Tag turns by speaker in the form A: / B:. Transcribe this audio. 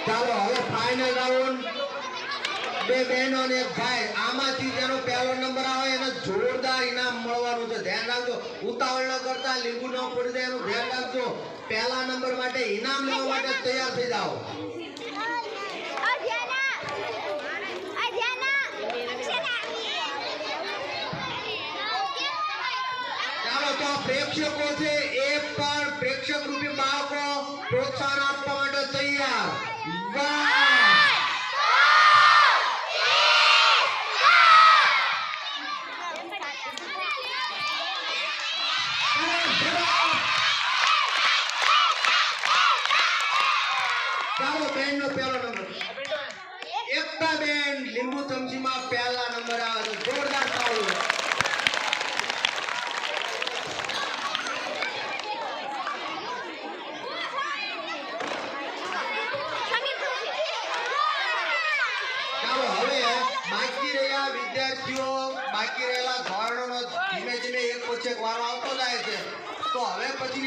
A: ચાલો હવે final round બે બહેનો અને એક ભાઈ આમાંથી જેનો પહેલો નંબર આવે એને જોરદાર ઇનામ મળવાનું છે ધ્યાન રાખજો ઉતાવળ ન કરતા લીંબુ ન પડી જાય એનું ધ્યાન રાખજો પહેલા નંબર માટે ઇનામ લેવા માટે તૈયાર થઈ જાઓ ચાલો તો પ્રેક્ષકો છે એ પણ પ્રેક્ષક રૂપી બાળકો પ્રોત્સાહન આપવા માટે તૈયાર ચાલો બેન નો પહેલો નંબર એકતા બેન લીંબુ ચમચીમાં પહેલા નંબર આવે છે જોરદાર તાળીઓ ચાલો હવે બાકી રહ્યા વિદ્યાર્થીઓ બાકી રહેલા ધોરણોનો ધીમે ધીમે એક પછી એક વારો આવતો જાય છે તો હવે પછી